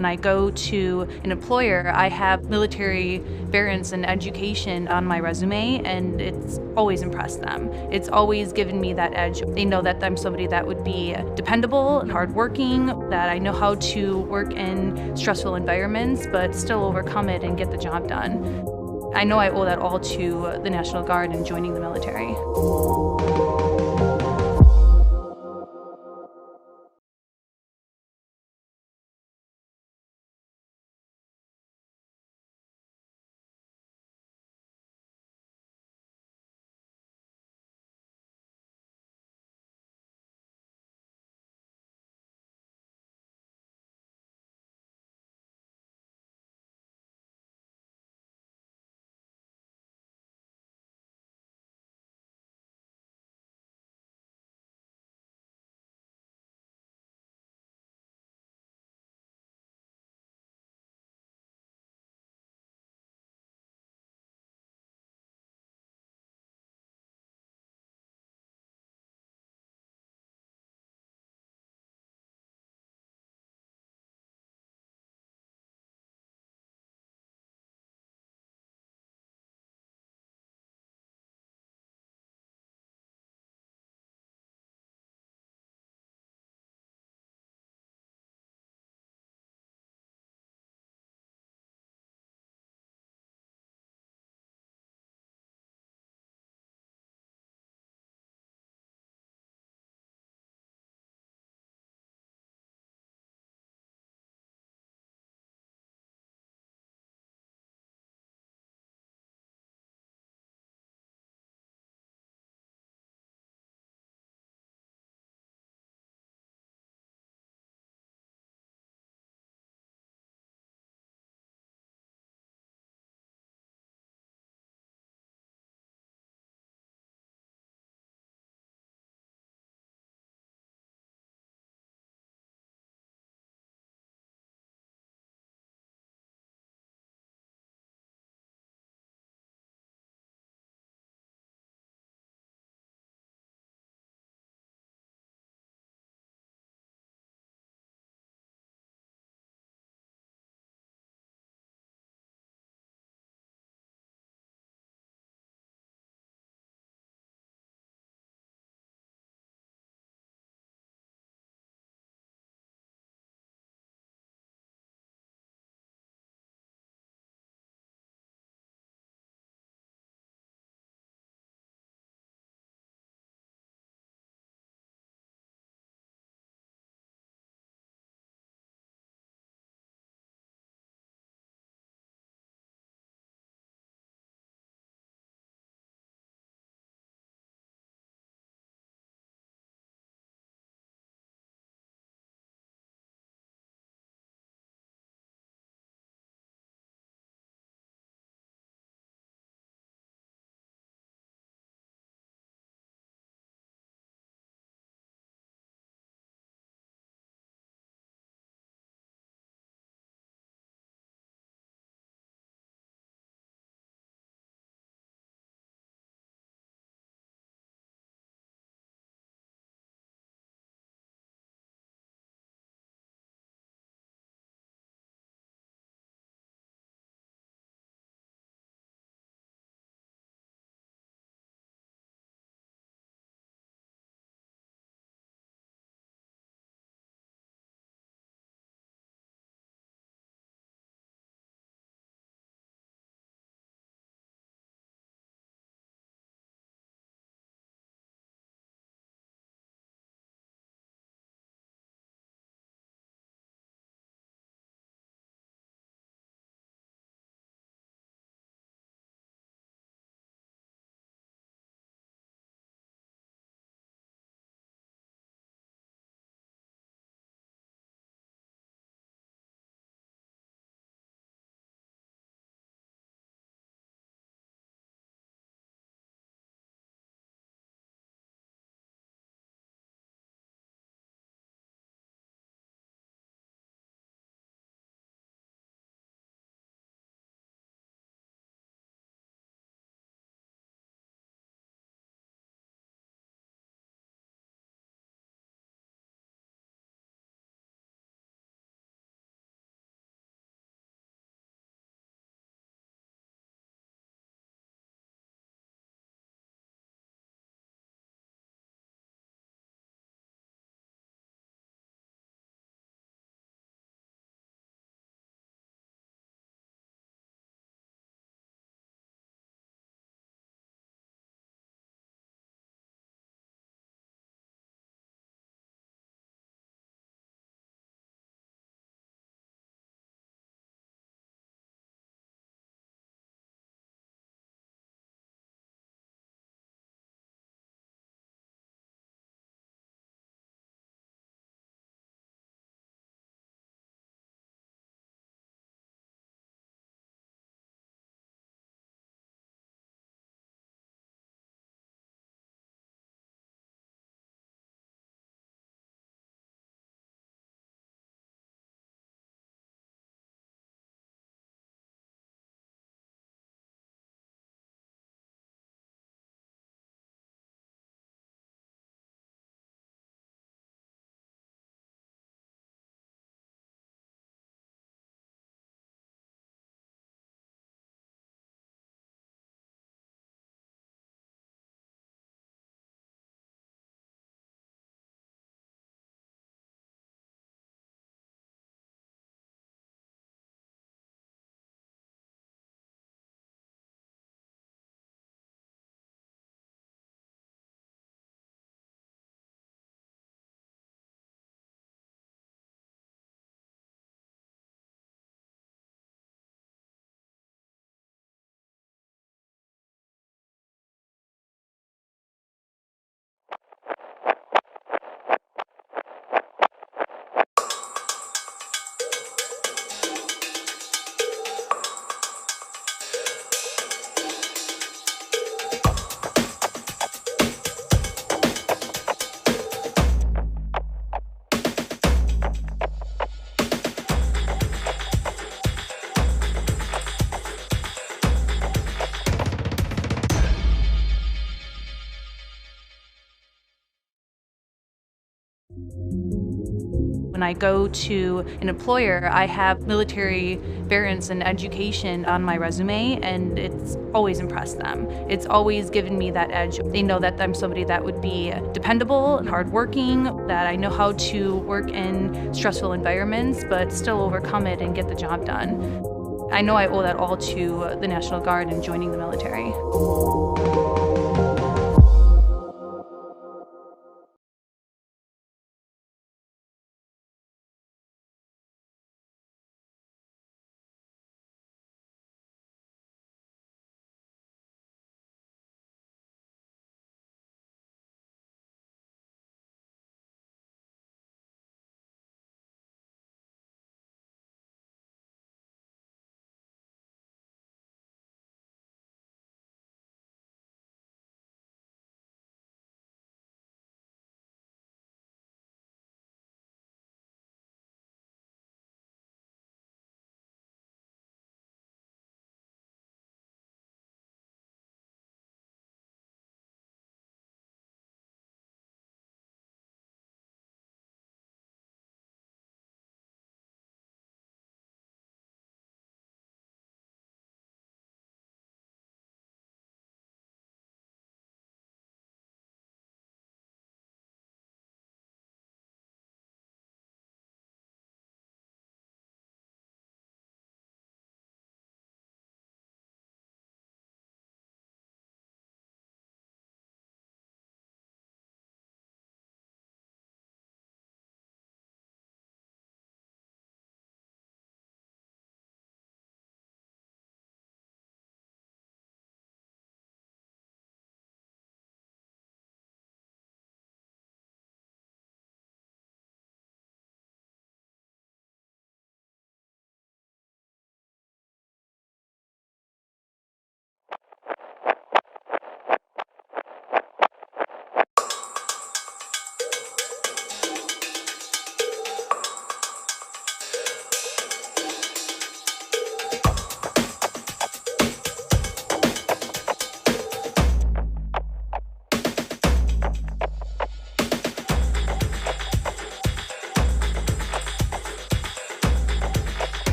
When I go to an employer, I have military experience and education on my resume, and it's always impressed them. It's always given me that edge. They know that I'm somebody that would be dependable and hardworking, that I know how to work in stressful environments, but still overcome it and get the job done. I know I owe that all to the National Guard and joining the military. When I go to an employer, I have military variants and education on my resume, and it's always impressed them. It's always given me that edge. They know that I'm somebody that would be dependable and hardworking, that I know how to work in stressful environments, but still overcome it and get the job done. I know I owe that all to the National Guard and joining the military.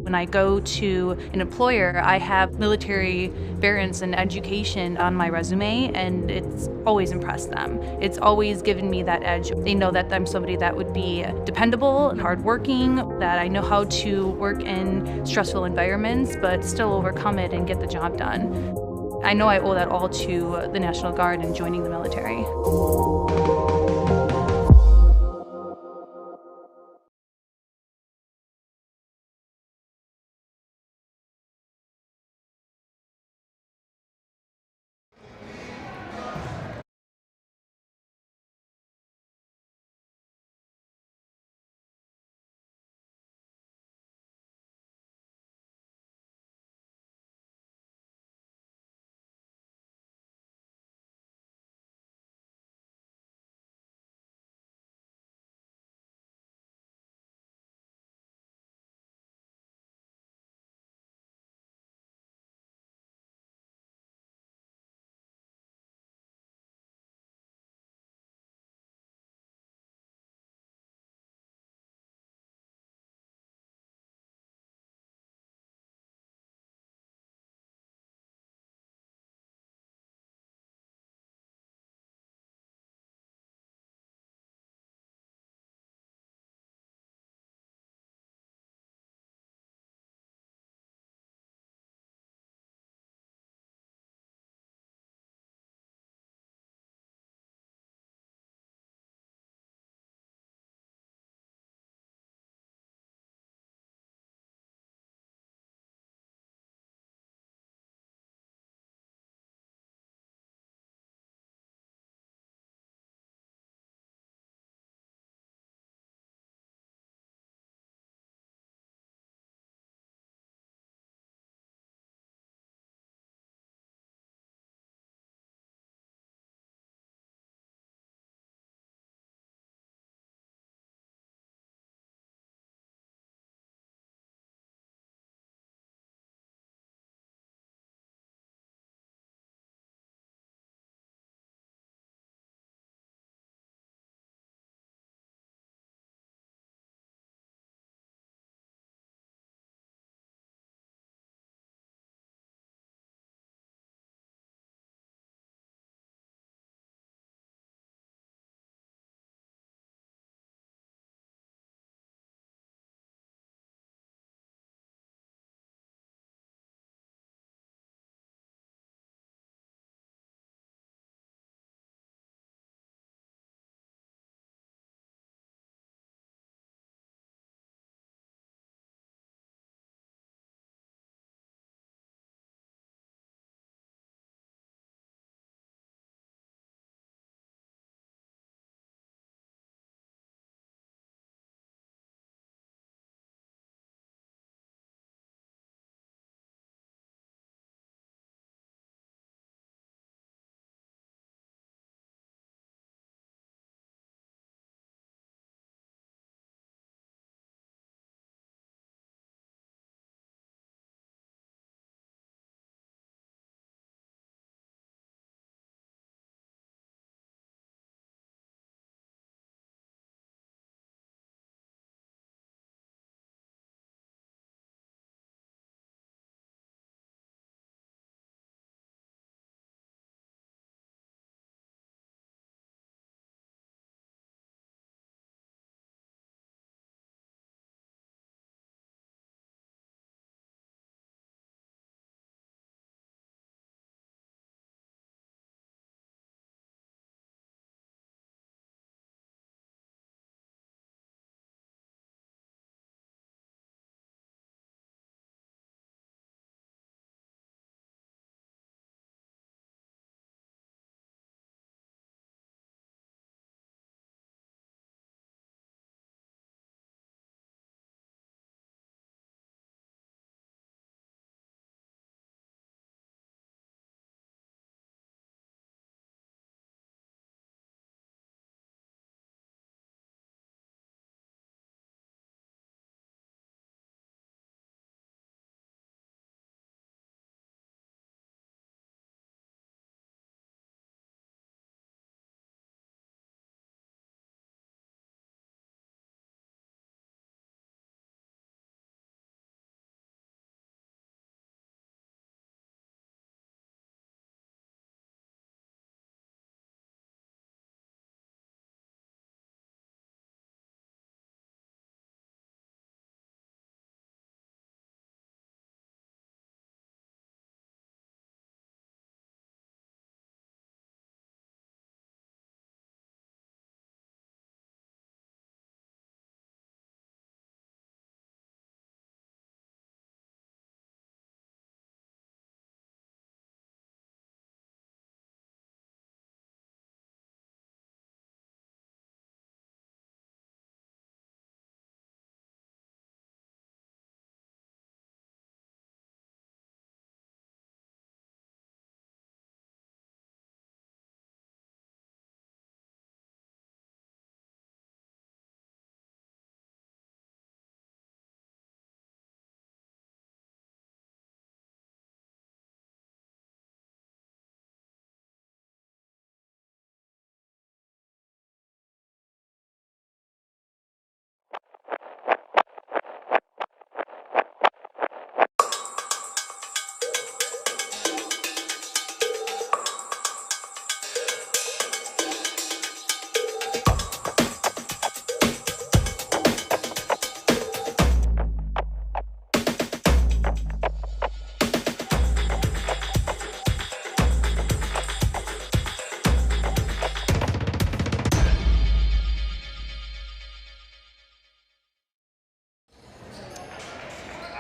When I go to an employer, I have military variants and education on my resume, and it's always impressed them. It's always given me that edge. They know that I'm somebody that would be dependable and hardworking, that I know how to work in stressful environments, but still overcome it and get the job done. I know I owe that all to the National Guard and joining the military.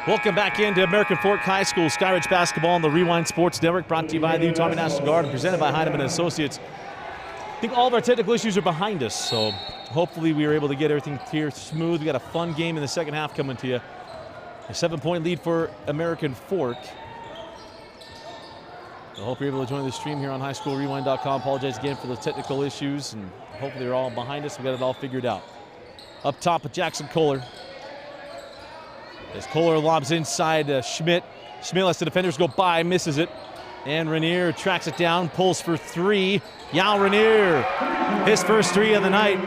Welcome back into American Fork High School Skyridge basketball on the Rewind Sports Network, brought to you by the Utah Army National Guard and presented by Heinemann Associates. I think all of our technical issues are behind us, so hopefully we were able to get everything here smooth. We got a fun game in the second half coming to you. A 7-point lead for American Fork. I hope you're able to join the stream here on highschoolrewind.com. Apologize again for the technical issues, and hopefully they're all behind us. We got it all figured out. Up top with Jackson Kohler. As Kohler lobs inside Schmidt. Schmidt lets the defenders go by, misses it. And Rainier tracks it down, pulls for three. Yao Rainier, his first three of the night.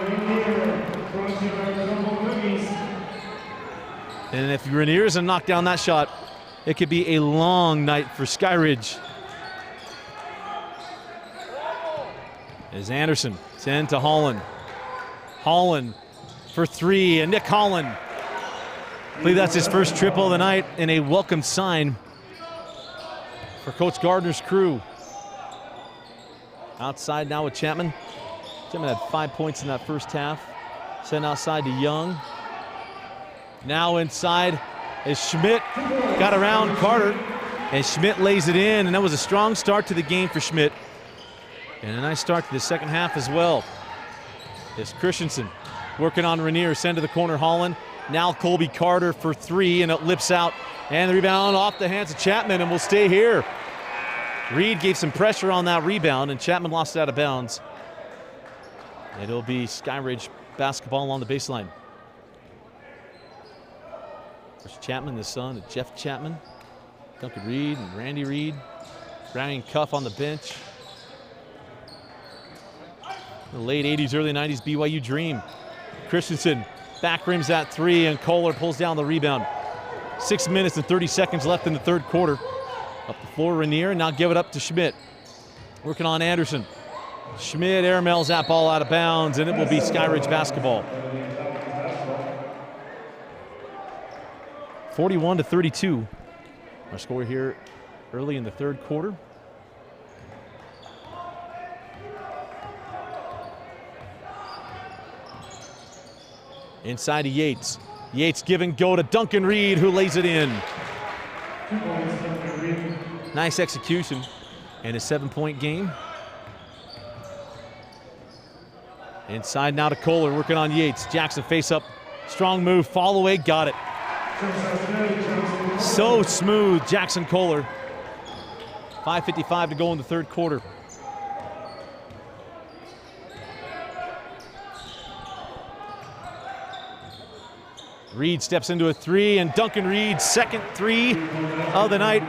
And if Rainier doesn't knock down that shot, it could be a long night for Skyridge. As Anderson send to Holland. Holland for three, and Nick Holland. I believe that's his first triple of the night, and a welcome sign for Coach Gardner's crew. Outside now with Chapman. Chapman had 5 points in that first half. Sent outside to Young. Now inside as Schmidt got around Carter, and Schmidt lays it in, and that was a strong start to the game for Schmidt. And a nice start to the second half as well. As Christensen working on Rainier, send to the corner, Holland. Now Colby Carter for three, and it lips out. And the rebound off the hands of Chapman, and will stay here. Reed gave some pressure on that rebound, and Chapman lost it out of bounds. It'll be Skyridge basketball along the baseline. There's Chapman, the son of Jeff Chapman. Duncan Reed and Randy Reed. Browning Cuff on the bench. The late 80s, early 90s BYU dream. Christensen back rims that three, and Kohler pulls down the rebound. 6 minutes and 30 seconds left in the third quarter. Up the floor, Rainier, and now give it up to Schmidt. Working on Anderson. Schmidt airmails that ball out of bounds, and it will be Skyridge basketball. 41-32. Our score here early in the third quarter. Inside to Yates. Yates give and go to Duncan Reed, who lays it in. Nice execution and a 7-point game. Inside now to Kohler, working on Yates. Jackson face up, strong move, fall away, got it. So smooth, Jackson Kohler. 5:55 to go in the third quarter. Reed steps into a three, and Duncan Reed's second three of the night.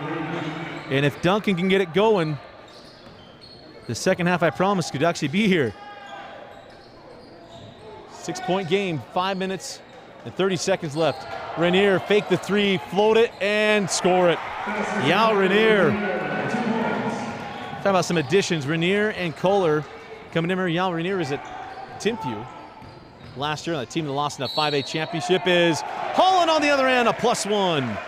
And if Duncan can get it going, the second half, I promise, could actually be here. 6-point game, 5 minutes and 30 seconds left. Rainier fake the three, float it, and score it. Yao Rainier. Talk about some additions. Rainier and Kohler coming in here. Yao Rainier is at Timpview last year on the team that lost in the 5A championship. Is Holland on the other end, a +1.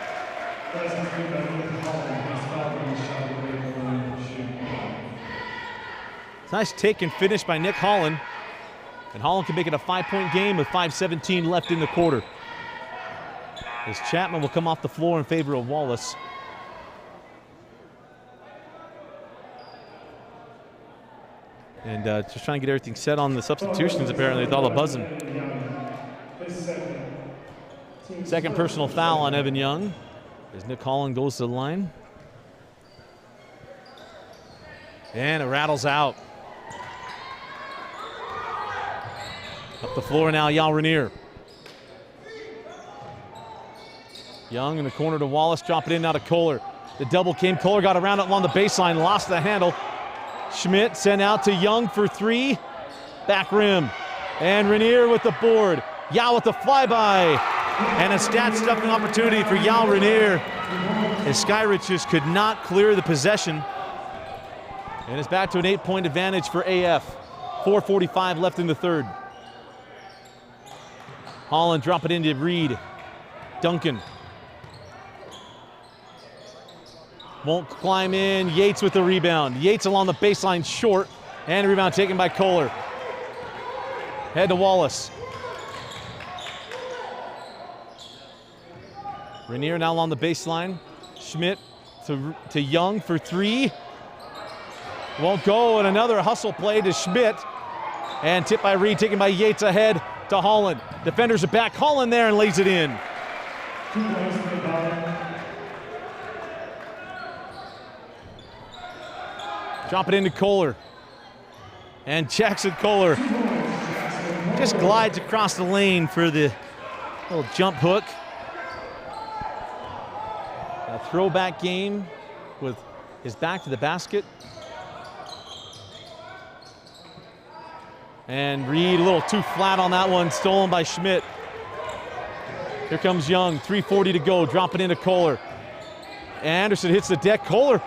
Nice take and finish by Nick Holland. And Holland can make it a 5-point game with 5:17 left in the quarter. As Chapman will come off the floor in favor of Wallace. And just trying to get everything set on the substitutions, apparently, with all the buzzing. Second personal foul on Evan Young as Nick Holland goes to the line. And it rattles out. Up the floor now, Yao Rainier. Young in the corner to Wallace, drop it in now to Kohler. The double came, Kohler got around it along the baseline, lost the handle. Schmidt sent out to Young for three. Back rim. And Rainier with the board. Yao with the flyby. And a stat-stuffing opportunity for Yao Rainier. As Skyridge just could not clear the possession. And it's back to an 8-point advantage for AF. 4:45 left in the third. Holland drop it into Reed. Duncan. Won't climb in. Yates with the rebound. Yates along the baseline short. And the rebound taken by Kohler. Head to Wallace. Rainier now along the baseline. Schmidt to Young for three. Won't go, and another hustle play to Schmidt. And tipped by Reed, taken by Yates ahead to Holland. Defenders are back. Holland there and lays it in. Drop it into Kohler. And Jackson Kohler just glides across the lane for the little jump hook. A throwback game with his back to the basket. And Reed a little too flat on that one, stolen by Schmidt. Here comes Young, 3:40 to go, dropping into Kohler. Anderson hits the deck. Kohler,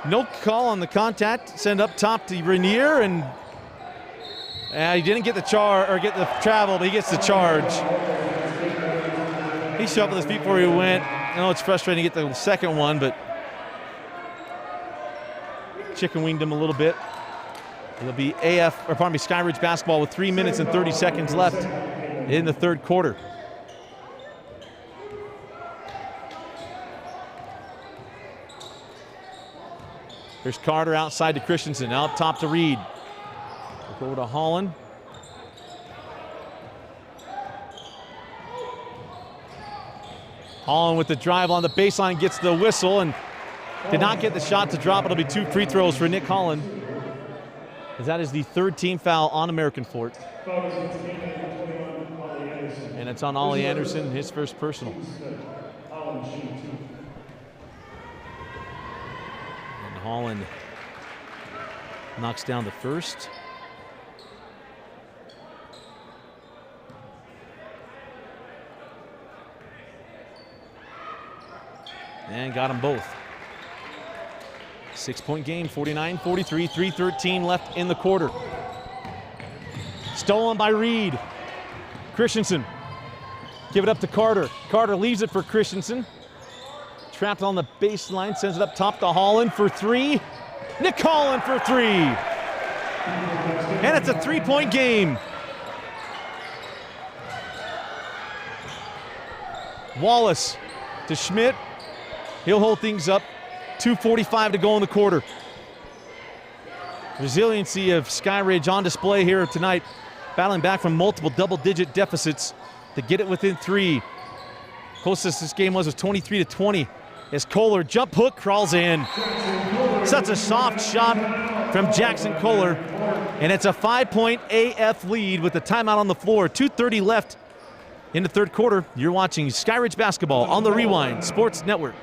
no call on the contact, send up top to Rainier, and he didn't get the travel, but he gets the charge. He shuffled his feet before he went. I know it's frustrating to get the second one, but chicken winged him a little bit. It'll be Skyridge basketball with 3 minutes and 30 seconds left in the third quarter. There's Carter outside to Christensen, now up top to Reed. We'll go to Holland. Holland with the drive on the baseline, gets the whistle and did not get the shot to drop. It'll be 2 free throws for Nick Holland, as that is the third team foul on American Fort. And it's on Ollie Anderson, his first personal. And Holland knocks down the first. And got them both. 6-point game, 49-43, 3:13 left in the quarter. Stolen by Reed. Christensen, give it up to Carter. Carter leaves it for Christensen. Trapped on the baseline, sends it up top to Holland for three. Nick Holland for three. And it's a 3-point game. Wallace to Schmidt. He'll hold things up. 2:45 to go in the quarter. Resiliency of Skyridge on display here tonight, battling back from multiple double-digit deficits to get it within 3. Closest this game was 23-20 as Kohler jump hook crawls in. Such a soft shot from Jackson Kohler, and it's a 5-point AF lead with the timeout on the floor. 2:30 left in the third quarter. You're watching Skyridge basketball on the Rewind Sports Network.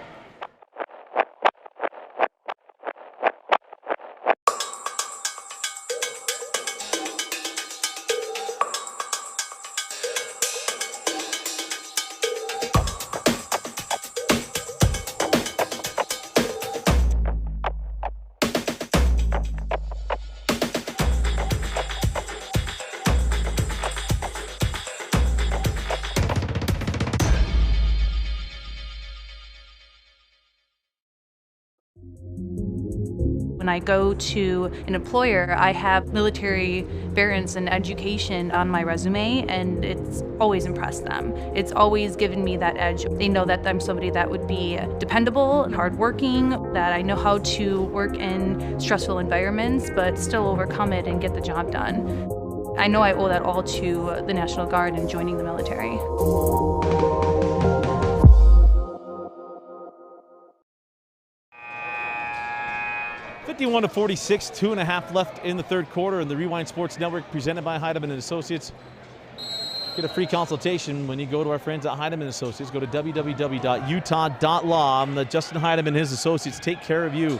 When I go to an employer, I have military variants and education on my resume, and it's always impressed them. It's always given me that edge. They know that I'm somebody that would be dependable and hardworking, that I know how to work in stressful environments, but still overcome it and get the job done. I know I owe that all to the National Guard and joining the military. 51-46, 2.5 left in the third quarter, and the Rewind Sports Network presented by Heidemann & Associates. Get a free consultation when you go to our friends at Heidemann & Associates. Go to www.utah.law. Let Justin Heidemann and his associates take care of you.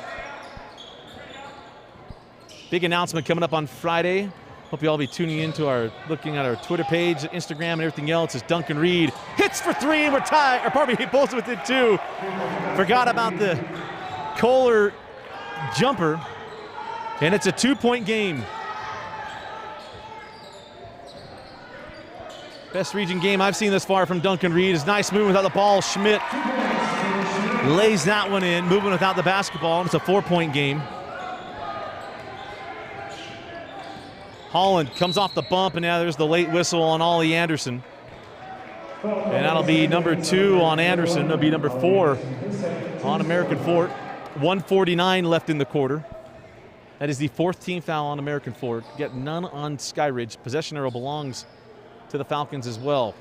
Big announcement coming up on Friday. Hope you all be tuning in to looking at our Twitter page, Instagram, and everything else. As Duncan Reed hits for three, and we're tied, or probably both within 2. Forgot about the Kohler jumper, and it's a 2-point game. Best region game I've seen thus far from Duncan Reed. Is nice moving without the ball. Schmidt lays that one in, moving without the basketball, and it's a 4-point game. Holland comes off the bump, and now there's the late whistle on Ollie Anderson. And that'll be number 2 on Anderson. It'll be number 4 on American Fort. 1:49 left in the quarter. That is the 4th team foul on American Fort. Get none on Skyridge. Possession arrow belongs to the Falcons as well.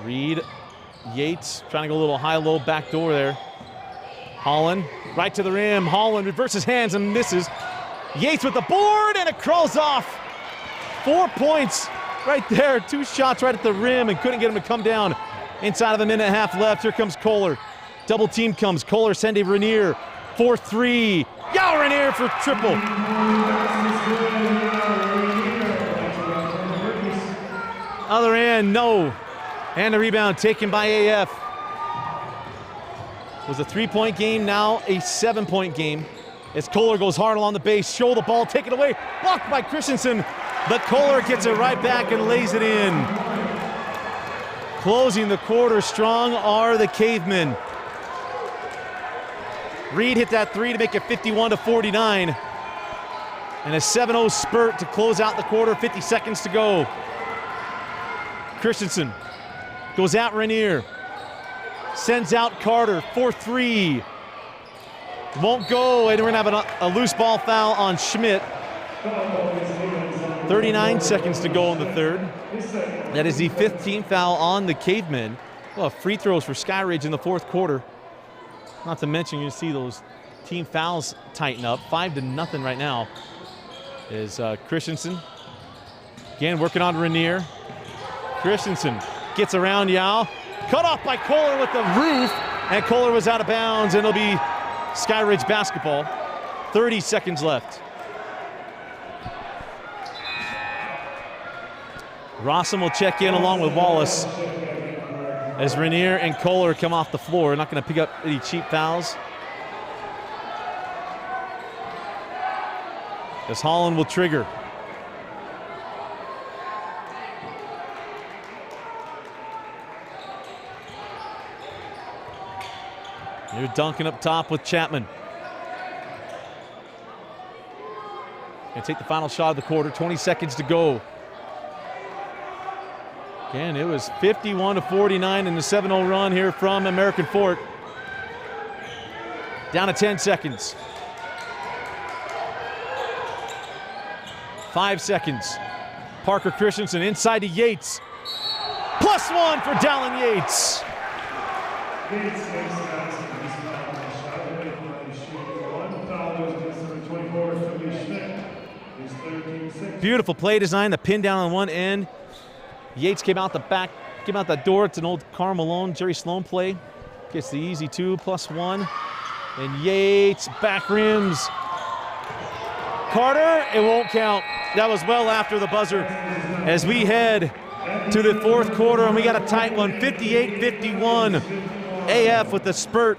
Reed, Yates trying to go a little high-low back door there. Holland right to the rim. Holland reverses hands and misses. Yates with the board, and it crawls off. 4 points right there. 2 shots right at the rim and couldn't get him to come down. Inside of a minute and a half left. Here comes Kohler. Double team comes. Kohler sending Rainier. 4-3. Yao Rainier for triple. Other end, no. And the rebound taken by AF. It was a 3-point game, now a 7-point game. As Kohler goes hard along the base, show the ball, take it away, blocked by Christensen. But Kohler gets it right back and lays it in. Closing the quarter strong are the Cavemen. Reed hit that 3 to make it 51-49. And a 7-0 spurt to close out the quarter, 50 seconds to go. Christensen goes at Rainier. Sends out Carter, 4-3. Won't go, and we're gonna have a loose ball foul on Schmidt. 39 seconds to go in the third. That is the 5th team foul on the Cavemen. Well, free throws for Skyridge in the 4th quarter. Not to mention, you see those team fouls tighten up. 5-0 right now. Is Christensen. Again, working on Rainier. Christensen gets around Yao. Cut off by Kohler with the roof, and Kohler was out of bounds, and it'll be Skyridge basketball. 30 seconds left. Rossum will check in along with Wallace as Rainier and Kohler come off the floor. Not going to pick up any cheap fouls. As Holland will trigger. You're dunking up top with Chapman. Gonna take the final shot of the quarter, 20 seconds to go. Again, it was 51-49 in the 7-0 run here from American Fort. Down to 10 seconds. 5 seconds. Parker Christensen inside to Yates. +1 for Dallin Yates. Beautiful play design, the pin down on one end. Yates came out the back, came out that door. It's an old Karl Malone, Jerry Sloan play. Gets the easy 2 +1. And Yates back rims. Carter, it won't count. That was well after the buzzer. As we head to the 4th quarter, and we got a tight one, 58-51. AF with the spurt.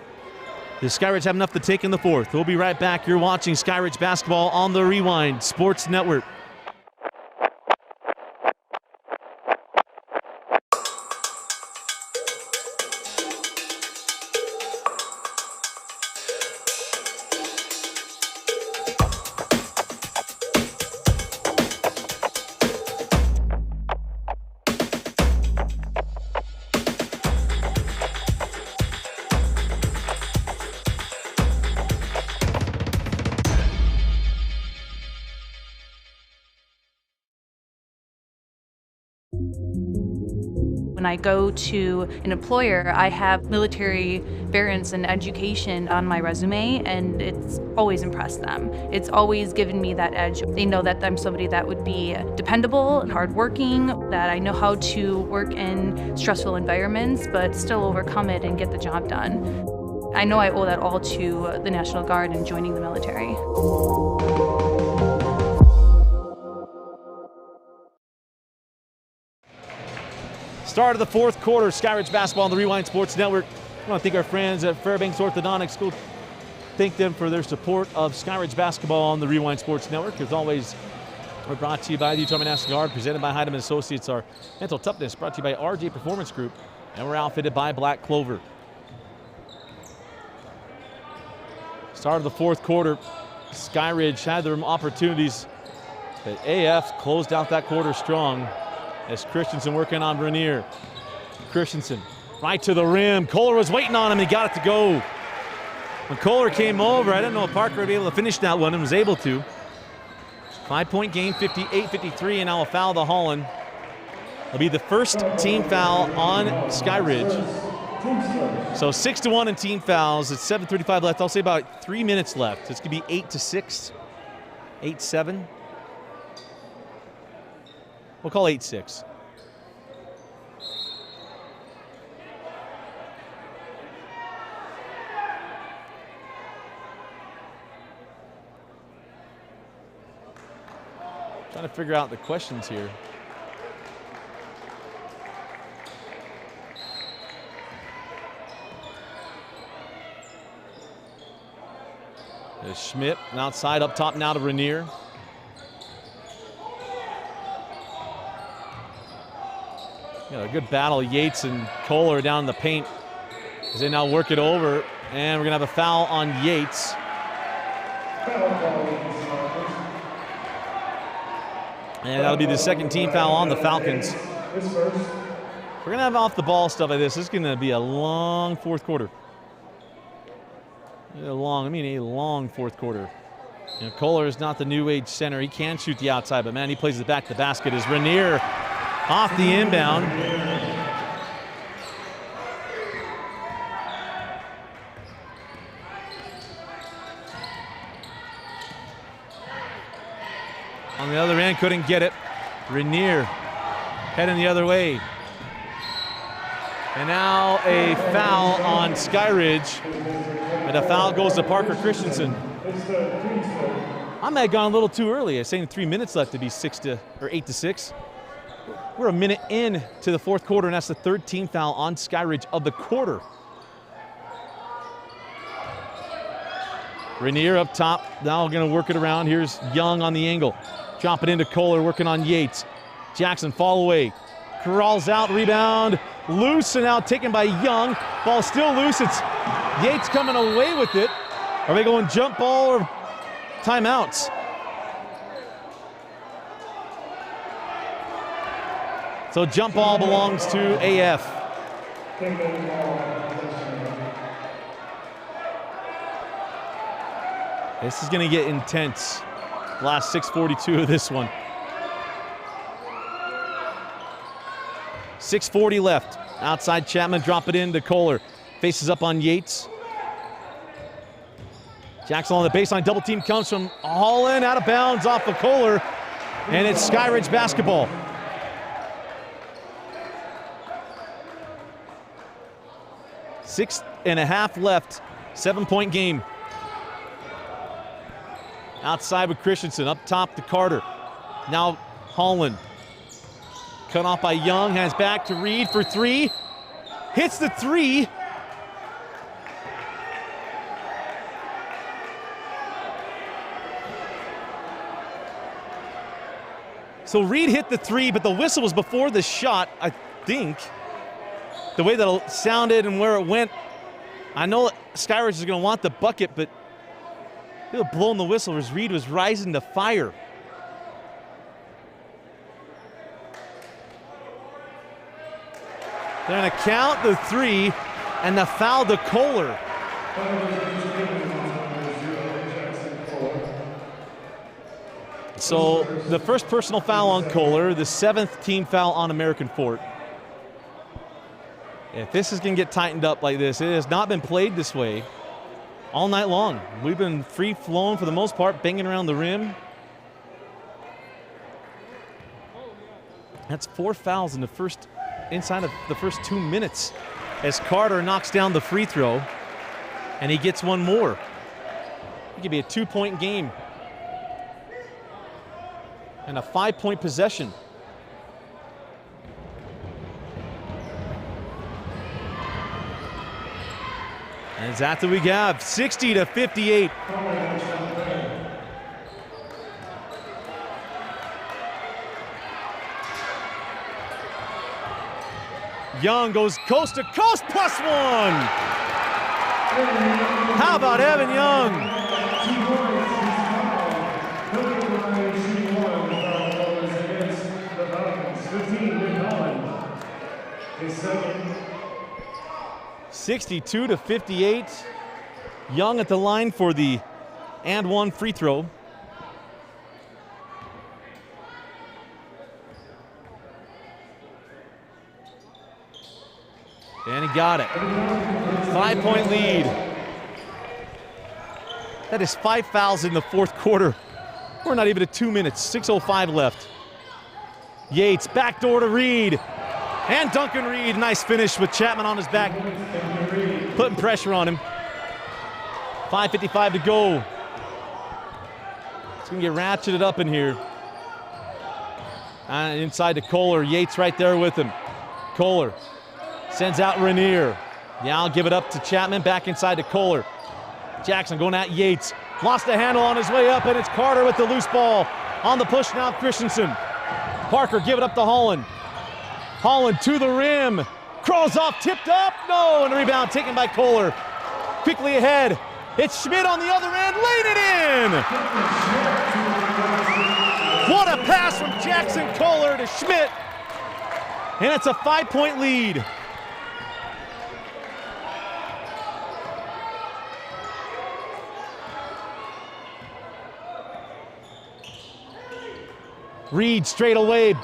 Does Skyridge have enough to take in the 4th? We'll be right back. You're watching Skyridge basketball on the Rewind Sports Network. When I go to an employer, I have military variance and education on my resume, and it's always impressed them. It's always given me that edge. They know that I'm somebody that would be dependable and hardworking, that I know how to work in stressful environments, but still overcome it and get the job done. I know I owe that all to the National Guard and joining the military. Start of the 4th quarter, Skyridge basketball on the Rewind Sports Network. I want to thank our friends at Fairbanks Orthodontics. Go thank them for their support of Skyridge basketball on the Rewind Sports Network. As always, we're brought to you by the Utah National Guard, presented by Heidemann Associates. Our mental toughness brought to you by RJ Performance Group, and we're outfitted by Black Clover. Start of the 4th quarter, Skyridge had their opportunities But AF closed out that quarter strong as Christensen working on Rainier. Christensen right to the rim. Kohler was waiting on him. He got it to go. When Kohler came over, I didn't know if Parker would be able to finish that one and was able to. 5-point game, 58-53, and now a foul to Holland. It'll be the first team foul on Skyridge. So 6-1 in team fouls. It's 7:35 left. I'll say about 3 minutes left. It's going to be 8-6, 8-7. We'll call 8-6. Trying to figure out the questions here. There's Schmidt, and outside up top now to Rainier. A good battle, Yates and Kohler down in the paint as they now work it over, and we're gonna have a foul on Yates. And that'll be the second team foul on the Falcons. We're gonna have off the ball stuff like this. This is gonna be a long fourth quarter. A long fourth quarter. You know, Kohler is not the new age center. He can shoot the outside, but man, he plays it back to the basket as Rainier off the inbound. On the other end, couldn't get it. Rainier heading the other way. And now a foul on Skyridge. And a foul goes to Parker Christensen. I might have gone a little too early. I was saying 3 minutes left to be 8-6. We're a minute in to the fourth quarter, and that's the third team foul on Skyridge of the quarter. Rainier up top, now going to work it around. Here's Young on the angle. Drop it into Kohler, working on Yates. Jackson fall away. Crawls out, rebound, loose, and now taken by Young. Ball still loose, it's Yates coming away with it. Are they going jump ball or timeouts? So jump ball belongs to AF. This is going to get intense. Last 6:42 of this one. 6:40 left. Outside Chapman, drop it in to Kohler. Faces up on Yates. Jackson on the baseline, double team comes from Holland, out of bounds off of Kohler, and it's Skyridge basketball. Six and a half left, 7-point game. Outside with Christensen, up top to Carter. Now Holland. Cut off by Young, hands back to Reed for three. Hits the three. So Reed hit the three, but the whistle was before the shot, I think. The way that it sounded and where it went. I know Skyridge is going to want the bucket, but he would have blown the whistle as Reed was rising to fire. They're going to count the three and the foul to Kohler. So the first personal foul on Kohler, the 7th team foul on American Fort. If this is going to get tightened up like this, it has not been played this way all night long. We've been free-flowing for the most part, banging around the rim. That's 4 fouls in the first, inside of the first 2 minutes, as Carter knocks down the free throw, and he gets one more. It could be a 2-point game and a 5-point possession. And that's what we have, 60-58. Young goes coast to coast, +1. How about Evan Young? 62-58. Young at the line for the and one free throw. And he got it. 5-point lead. That is 5 fouls in the fourth quarter. We're not even at 2 minutes. 6:05 left. Yates, backdoor to Reed. And Duncan Reed, nice finish with Chapman on his back. Putting pressure on him. 5:55 to go. It's going to get ratcheted up in here. Inside to Kohler. Yates right there with him. Kohler sends out Rainier. Now give it up to Chapman. Back inside to Kohler. Jackson going at Yates. Lost the handle on his way up, and it's Carter with the loose ball. On the push now, Christensen. Parker give it up to Holland. Holland to the rim. Crawls off, tipped up. No, and the rebound taken by Kohler. Quickly ahead. It's Schmidt on the other end, laid it in! What a pass from Jackson Kohler to Schmidt. And it's a 5-point lead. Reed straight away,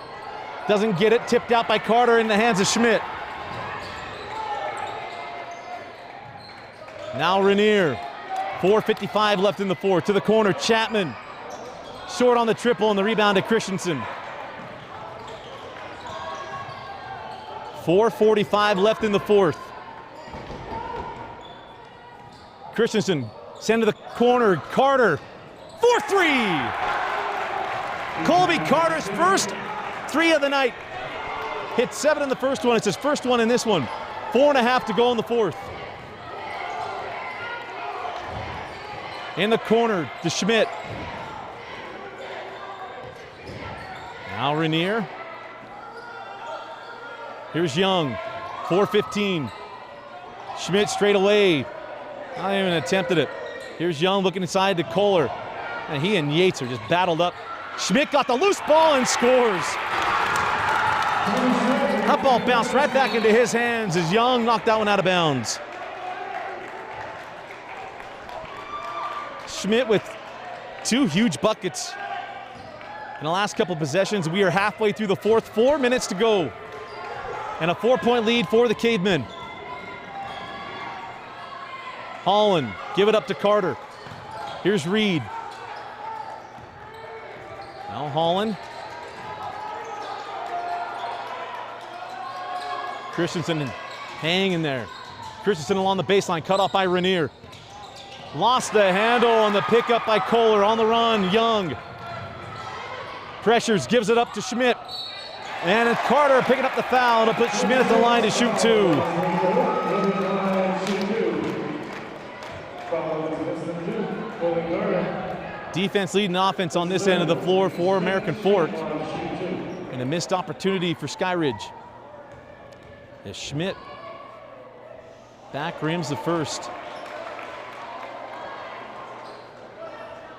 doesn't get it, tipped out by Carter in the hands of Schmidt. Now Rainier, 4:55 left in the fourth, to the corner, Chapman. Short on the triple and the rebound to Christensen. 4:45 left in the fourth. Christensen, send to the corner, Carter, 4-3! Colby Carter's first three of the night. Hit 7 in the first one. It's his first one in this one. 4.5 to go in the fourth. In the corner to Schmidt. Now Rainier. Here's Young. 4:15. Schmidt straight away. Not even attempted it. Here's Young looking inside to Kohler. And he and Yates are just battled up. Schmidt got the loose ball and scores. That ball bounced right back into his hands as Young knocked that one out of bounds. Schmidt with 2 huge buckets in the last couple possessions. We are halfway through the fourth, 4 minutes to go. And a 4-point lead for the Cavemen. Holland, give it up to Carter. Here's Reed. Now Holland. Christensen hanging there. Christensen along the baseline, cut off by Rainier. Lost the handle on the pickup by Kohler. On the run, Young. Pressures, gives it up to Schmidt. And it's Carter picking up the foul to put Schmidt at the line to shoot 2. Defense leading offense on this end of the floor for American Fork. And a missed opportunity for Skyridge. As Schmidt back rims the first.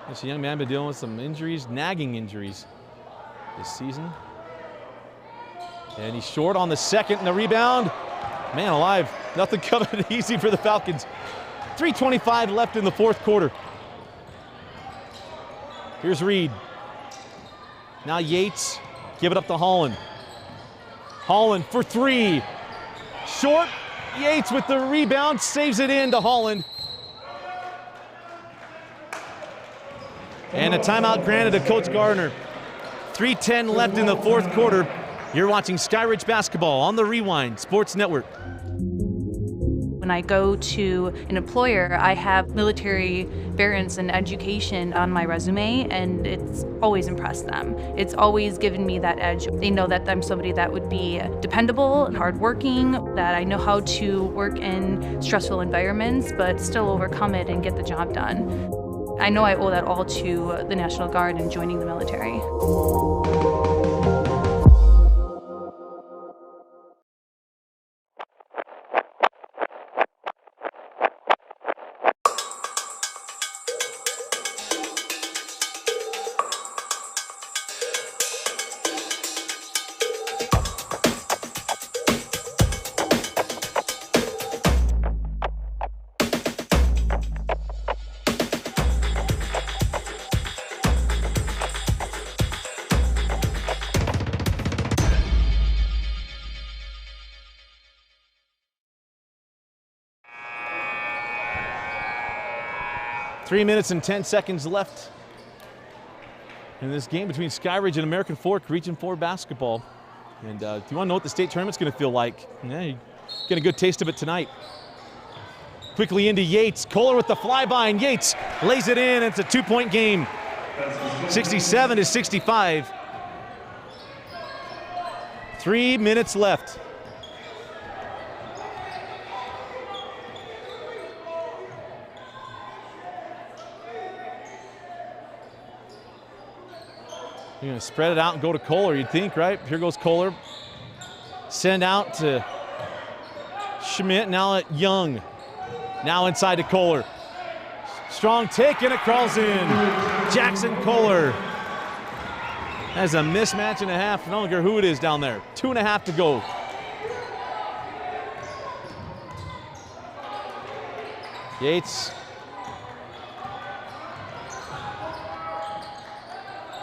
This young man been dealing with some injuries, nagging injuries this season. And he's short on the second and the rebound. Man alive, nothing coming easy for the Falcons. 3:25 left in the fourth quarter. Here's Reed. Now Yates, give it up to Holland. Holland for 3. Short, Yates with the rebound, saves it in to Holland. And a timeout granted to Coach Gardner. 3:10 left in the fourth quarter. You're watching Skyridge Basketball on the Rewind Sports Network. When I go to an employer, I have military variance and education on my resume, and it's always impressed them. It's always given me that edge. They know that I'm somebody that would be dependable and hardworking, that I know how to work in stressful environments, but still overcome it and get the job done. I know I owe that all to the National Guard and joining the military. 3 minutes and 10 seconds left in this game between Skyridge and American Fork Region 4 basketball. And do you want to know what the state tournament's going to feel like? Yeah, you get a good taste of it tonight. Quickly into Yates. Kohler with the flyby, and Yates lays it in. It's a 2-point game. 67-65. 3 minutes left. You're going to spread it out and go to Kohler, you'd think, right? Here goes Kohler. Send out to Schmidt, now at Young. Now inside to Kohler. Strong take, and it crawls in. Jackson Kohler. That's a mismatch and a half. I don't care who it is down there. 2.5 to go. Yates.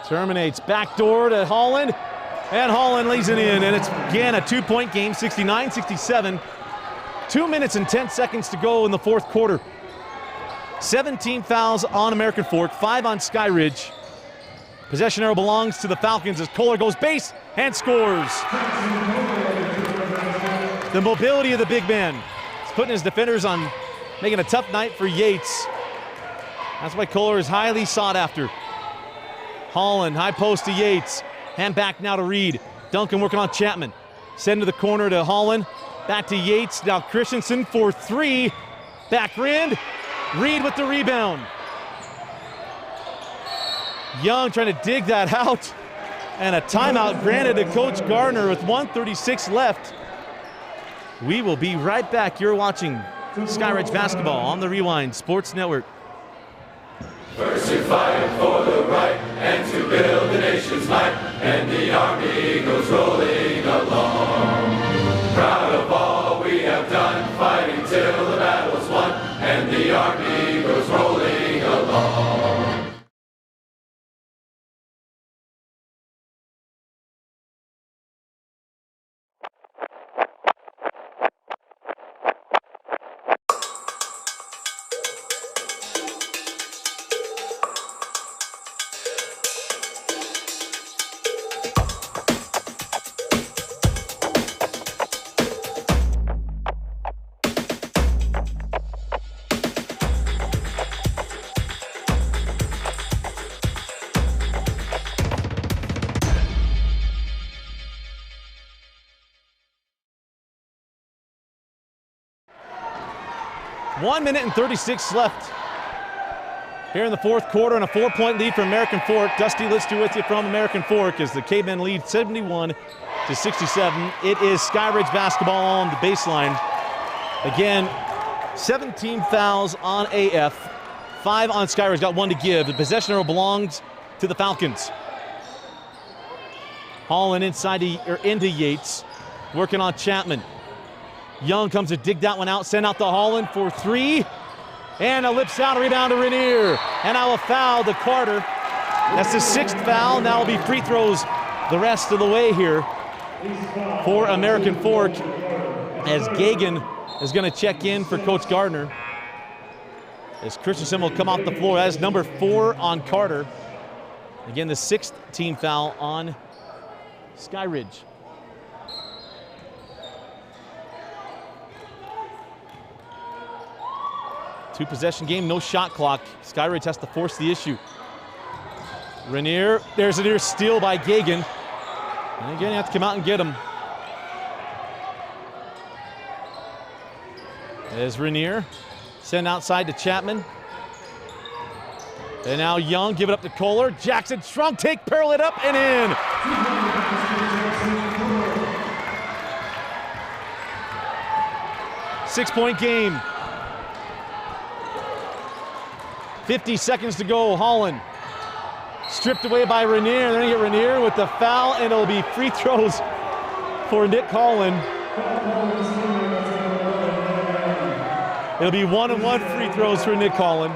Terminates, backdoor to Holland, and Holland lays it in, and it's again a 2-point game, 69-67. 2 minutes and 10 seconds to go in the fourth quarter. 17 fouls on American Fork, 5 on Skyridge. Possession arrow belongs to the Falcons as Kohler goes base and scores. The mobility of the big man is putting his defenders on, making a tough night for Yates. That's why Kohler is highly sought after. Holland, high post to Yates. Hand back now to Reed. Duncan working on Chapman. Send to the corner to Holland. Back to Yates. Now Christensen for 3. Back rim. Reed with the rebound. Young trying to dig that out. And a timeout granted to Coach Gardner with 1:36 left. We will be right back. You're watching Skyridge basketball on the Rewind Sports Network. First to fight for the right and to build the nation's might, and the Army goes rolling along. Proud of all we have done, fighting till the battle's won, and the Army goes rolling along. One minute and 36 left here in the fourth quarter, and a 4-point lead for American Fork. Dusty Lister with you from American Fork as the Cavemen lead 71-67. It is Skyridge basketball on the baseline. Again, 17 fouls on AF, 5 on Skyridge, got 1 to give. The possession arrow belongs to the Falcons. Holland inside into Yates, working on Chapman. Young comes to dig that one out, send out to Holland for 3. And a lips out, rebound to Rainier. And now a foul to Carter. That's the 6th foul. Now will be free throws the rest of the way here for American Fork, as Gagan is going to check in for Coach Gardner. As Christensen will come off the floor. That is number 4 on Carter. Again, the 6th team foul on Skyridge. Two-possession game, no shot clock. Skyridge has to force the issue. Rainier, there's a near steal by Gagan. And again, you have to come out and get him. There's Rainier. Send outside to Chapman. And now Young, give it up to Kohler. Jackson, strong take, parallel it up and in. Six-point game. 50 seconds to go. Holland stripped away by Rainier. They're going to get Rainier with the foul, and it'll be free throws for Nick Holland. It'll be 1-on-1 free throws for Nick Holland.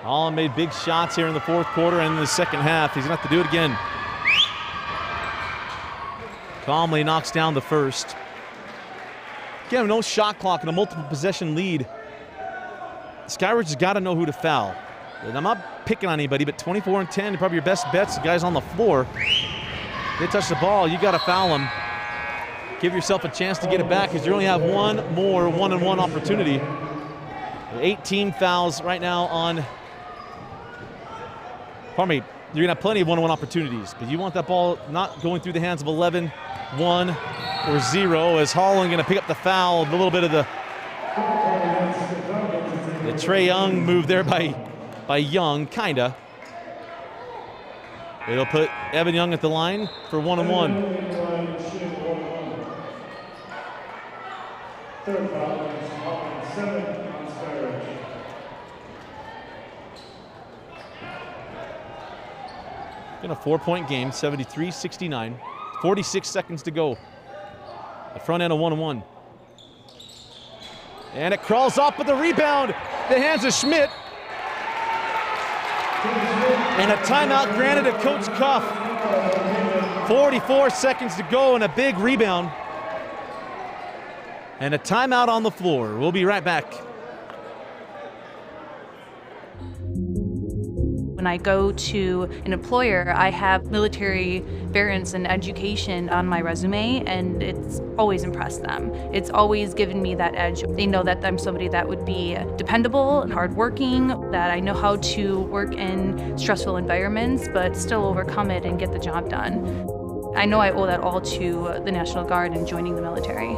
Holland made big shots here in the fourth quarter and in the second half. He's going to have to do it again. Calmly knocks down the first. Again, no shot clock and a multiple possession lead. Skyridge has got to know who to foul. And I'm not picking on anybody, but 24 and 10, probably your best bets. The guys on the floor. They touch the ball, you got to foul them. Give yourself a chance to get it back because you only have one more one-on-one opportunity. 18 fouls right now on. Pardon me, you're going to have plenty of one-on-one opportunities, but you want that ball not going through the hands of 11, 1, or 0 as Holland going to pick up the foul. A little bit of the Trae Young move there by Young, kinda. It'll put Evan Young at the line for one-on-one. Third foul is Holland, 7 on Skyridge. In a 4-point game, 73-69. 46 seconds to go. The front end of one-on-one. And it crawls up with the rebound. The hands of Schmidt. And a timeout granted to Coach Cuff. 44 seconds to go and a big rebound. And a timeout on the floor. We'll be right back. When I go to an employer, I have military variance and education on my resume, and it's always impressed them. It's always given me that edge. They know that I'm somebody that would be dependable and hardworking, that I know how to work in stressful environments, but still overcome it and get the job done. I know I owe that all to the National Guard and joining the military.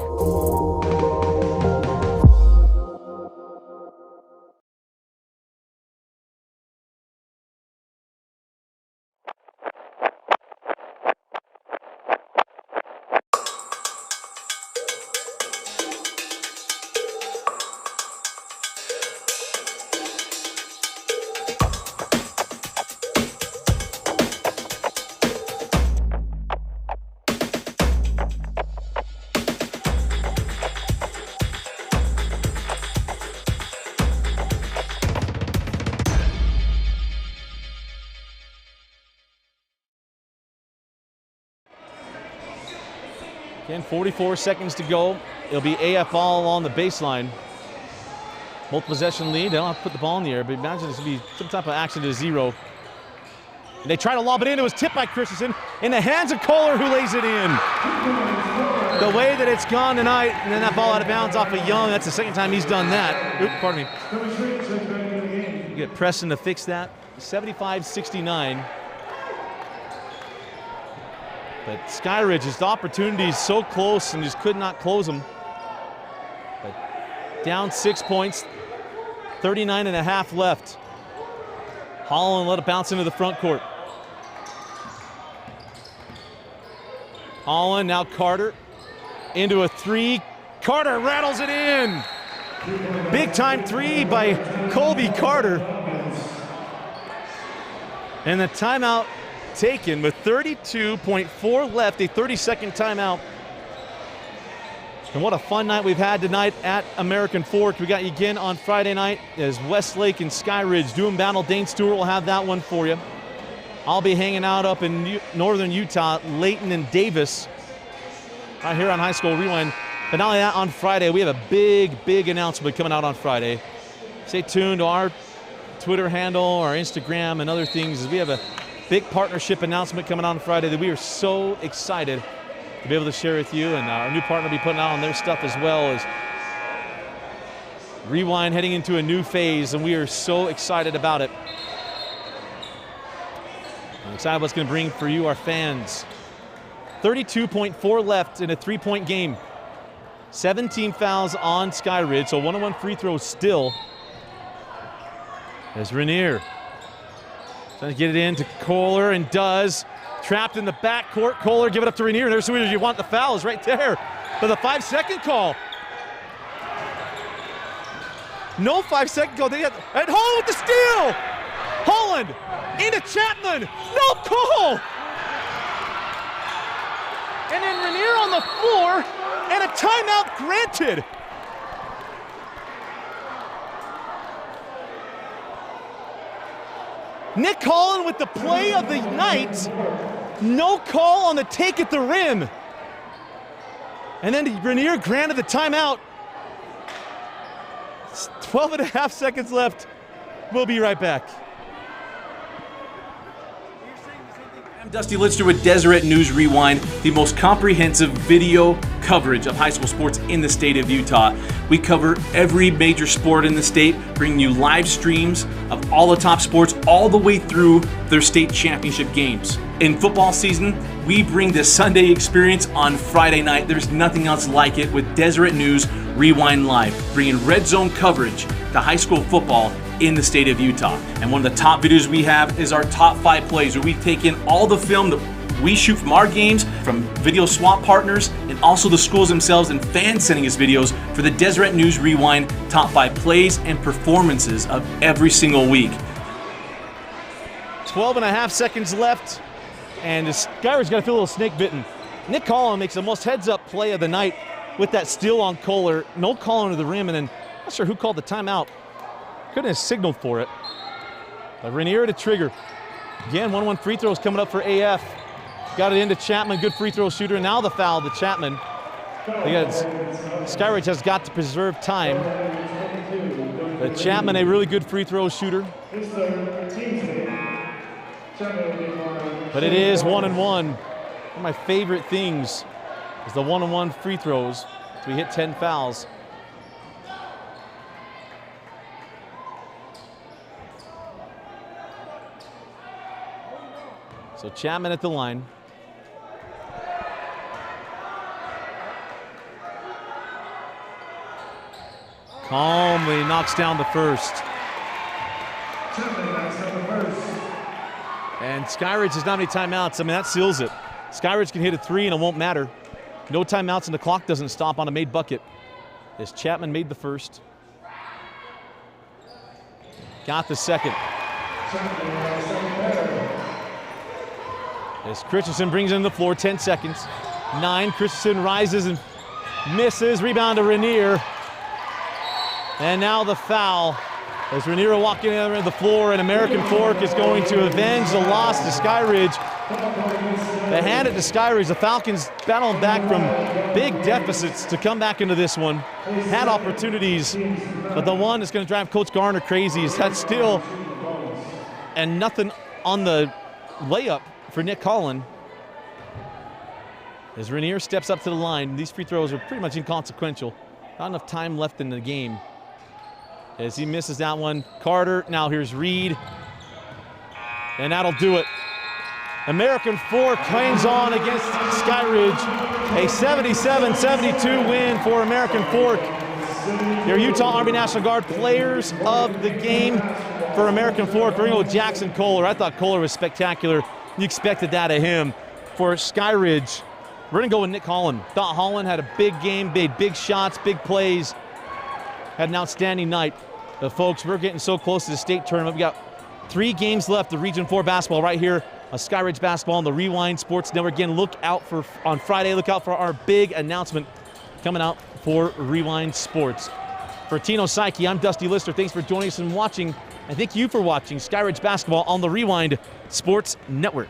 Again, 44 seconds to go. It'll be AF ball on the baseline. Multiple possession lead. They don't have to put the ball in the air, but imagine this would be some type of action to 0. And they try to lob it in. It was tipped by Christensen in the hands of Kohler, who lays it in. The way that it's gone tonight, and then that ball out of bounds off of Young. That's the second time he's done that. Oops, pardon me. You get Preston to fix that. 75-69. But Skyridge's opportunities so close and just could not close them. But down 6 points, 39 and a half left. Holland let it bounce into the front court. Holland, now Carter, into a 3. Carter rattles it in. Big time 3 by Colby Carter. And the timeout taken with 32.4 left, a 30-second timeout. And what a fun night we've had tonight at American Fork. We got you again on Friday night as Westlake and Skyridge do battle. Dane Stewart will have that one for you. I'll be hanging out up in northern Utah, Layton and Davis, right here on High School Rewind. But not only that, on Friday, we have a big announcement coming out on Friday. Stay tuned to our Twitter handle, our Instagram, and other things, as we have a big partnership announcement coming on Friday that we are so excited to be able to share with you, and our new partner will be putting out on their stuff as well. As Rewind heading into a new phase, and we are so excited about it. I'm excited what's going to bring for you, our fans. 32.4 left in a 3-point game. 17 fouls on Skyridge, so one-on-one free throws still. As Rainier trying to get it in to Kohler, and does. Trapped in the backcourt. Kohler, give it up to Rainier. There's where you want the foul, is right there. But the 5-second call. No 5-second call. And Holland with the steal! Holland into Chapman. No call! And then Rainier on the floor, and a timeout granted. Nick Collin with the play of the night. No call on the take at the rim. And then Rainier granted the timeout. 12.5 seconds left. We'll be right back. I'm Dusty Lidster with Deseret News Rewind, the most comprehensive video coverage of high school sports in the state of Utah. We cover every major sport in the state, bringing you live streams of all the top sports all the way through their state championship games. In football season, we bring the Sunday experience on Friday night. There's nothing else like it with Deseret News Rewind Live, bringing red zone coverage to high school football in the state of Utah. And one of the top videos we have is our top 5 plays, where we've taken all the film that we shoot from our games, from video swap partners, and also the schools themselves and fans sending us videos for the Deseret News Rewind top 5 plays and performances of every single week. 12.5 seconds left, and the Skyridge's got to feel a little snake bitten. Nick Collin makes the most heads-up play of the night with that steal on Kohler. No call under the rim, and then not sure who called the timeout. Couldn't have signaled for it. But Rainier to trigger. Again, 1-1 free throws coming up for AF. Got it into Chapman, good free throw shooter. Now the foul to Chapman. Skyridge has got to preserve time. But Chapman, a really good free throw shooter. But it is 1-1. One of my favorite things is the 1-on-1 free throws. So we hit 10 fouls. So Chapman at the line. Calmly knocks down the first. And Skyridge does not have any timeouts. I mean, that seals it. Skyridge can hit a 3 and it won't matter. No timeouts and the clock doesn't stop on a made bucket. As Chapman made the first. Got the second. As Christensen brings in the floor, 10 seconds. 9, Christensen rises and misses. Rebound to Rainier. And now the foul. As Rainier walking in the floor, and American Fork is going to avenge the loss to Skyridge. They hand it to Skyridge. The Falcons battling back from big deficits to come back into this one. Had opportunities, but the one that's going to drive Coach Garner crazy is that steal and nothing on the layup for Nick Collin. As Rainier steps up to the line, these free throws are pretty much inconsequential. Not enough time left in the game. As he misses that one, Carter, now here's Reed. And that'll do it. American Fork hangs on against Skyridge. A 77-72 win for American Fork. Your Utah Army National Guard players of the game for American Fork. We're going to go Jackson Kohler. I thought Kohler was spectacular. You expected that of him. For Skyridge, we're going to go with Nick Collin. Thought Holland had a big game, made big shots, big plays. Had an outstanding night. But folks, we're getting so close to the state tournament. We got 3 games left of Region 4 basketball right here. Skyridge basketball on the Rewind Sports Network. Again, look out for, on Friday, look out for our big announcement coming out for Rewind Sports. For Tino Psyche, I'm Dusty Lister. Thanks for joining us and watching. And thank you for watching Skyridge basketball on the Rewind Sports Network.